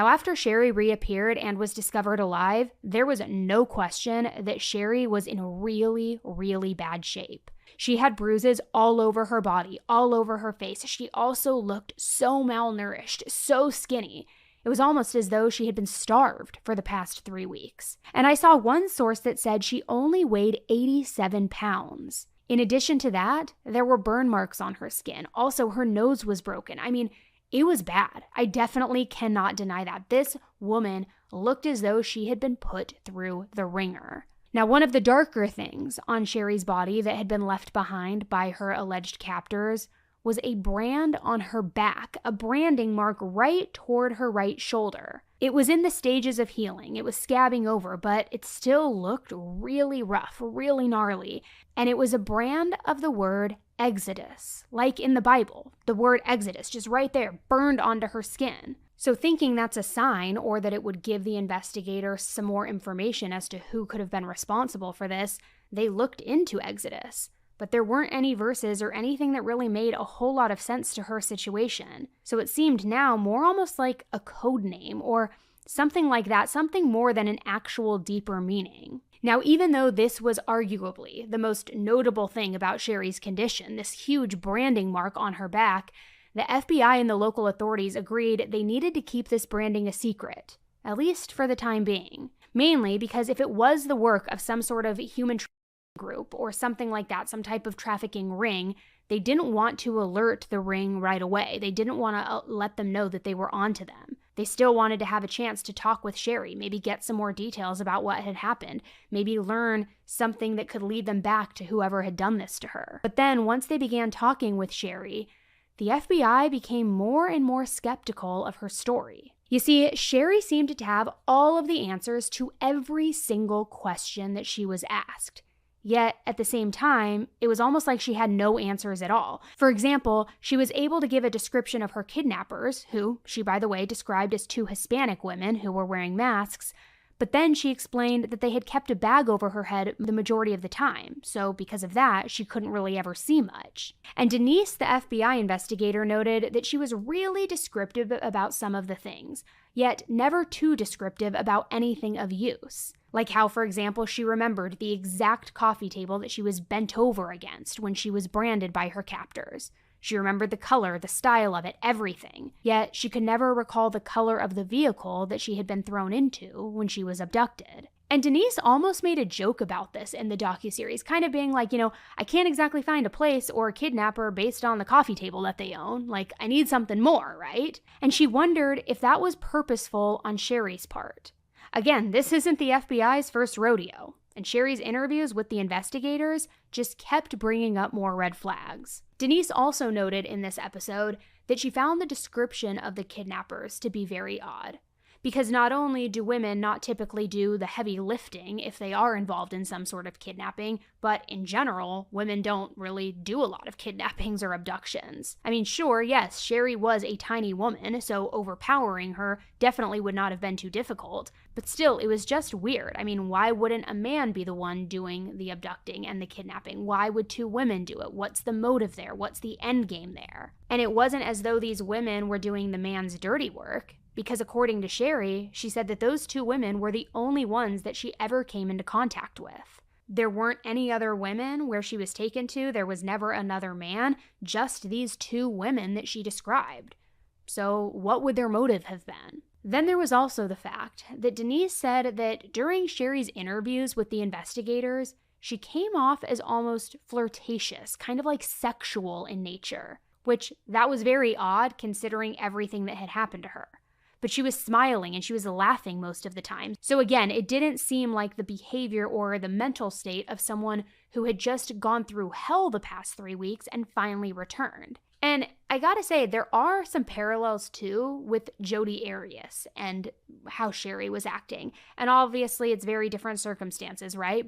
Now, after Sherry reappeared and was discovered alive, there was no question that Sherry was in really, really bad shape. She had bruises all over her body, all over her face. She also looked so malnourished, so skinny. It was almost as though she had been starved for the past 3 weeks. And I saw one source that said she only weighed 87 pounds. In addition to that, there were burn marks on her skin. Also, her nose was broken. I mean, it was bad. I definitely cannot deny that. This woman looked as though she had been put through the ringer. Now, one of the darker things on Sherry's body that had been left behind by her alleged captors was a brand on her back, a branding mark right toward her right shoulder. It was in the stages of healing. It was scabbing over, but it still looked really rough, really gnarly. And it was a brand of the word Exodus, like in the Bible. The word Exodus, just right there, burned onto her skin. So thinking that's a sign, or that it would give the investigator some more information as to who could have been responsible for this, they looked into Exodus. But there weren't any verses or anything that really made a whole lot of sense to her situation. So it seemed now more almost like a code name or something like that, something more than an actual deeper meaning. Now, even though this was arguably the most notable thing about Sherry's condition, this huge branding mark on her back, the FBI and the local authorities agreed they needed to keep this branding a secret, at least for the time being. Mainly because if it was the work of some sort of human group or something like that, some type of trafficking ring, they didn't want to alert the ring right away. They didn't want to let them know that they were onto them. They still wanted to have a chance to talk with Sherry, maybe get some more details about what had happened, maybe learn something that could lead them back to whoever had done this to her. But then once they began talking with Sherry, the FBI became more and more skeptical of her story. You see, Sherry seemed to have all of the answers to every single question that she was asked. Yet, at the same time, it was almost like she had no answers at all. For example, she was able to give a description of her kidnappers, who she, by the way, described as 2 Hispanic women who were wearing masks, but then she explained that they had kept a bag over her head the majority of the time, so because of that, she couldn't really ever see much. And Denise, the FBI investigator, noted that she was really descriptive about some of the things, yet never too descriptive about anything of use. Like how, for example, she remembered the exact coffee table that she was bent over against when she was branded by her captors. She remembered the color, the style of it, everything. Yet she could never recall the color of the vehicle that she had been thrown into when she was abducted. And Denise almost made a joke about this in the docuseries, kind of being like, I can't exactly find a place or a kidnapper based on the coffee table that they own. Like, I need something more, right? And she wondered if that was purposeful on Sherry's part. Again, this isn't the FBI's first rodeo, and Sherry's interviews with the investigators just kept bringing up more red flags. Denise also noted in this episode that she found the description of the kidnappers to be very odd. Because not only do women not typically do the heavy lifting if they are involved in some sort of kidnapping, but in general, women don't really do a lot of kidnappings or abductions. I mean, sure, yes, Sherry was a tiny woman, so overpowering her definitely would not have been too difficult, but still, it was just weird. I mean, why wouldn't a man be the one doing the abducting and the kidnapping? Why would 2 women do it? What's the motive there? What's the end game there? And it wasn't as though these women were doing the man's dirty work. Because according to Sherry, she said that those 2 women were the only ones that she ever came into contact with. There weren't any other women where she was taken to. There was never another man, just these 2 women that she described. So what would their motive have been? Then there was also the fact that Denise said that during Sherry's interviews with the investigators, she came off as almost flirtatious, kind of like sexual in nature, which that was very odd considering everything that had happened to her. But she was smiling and she was laughing most of the time. So again, it didn't seem like the behavior or the mental state of someone who had just gone through hell the past 3 weeks and finally returned. And I gotta say, there are some parallels too with Jodi Arias and how Sherry was acting. And obviously it's very different circumstances, right?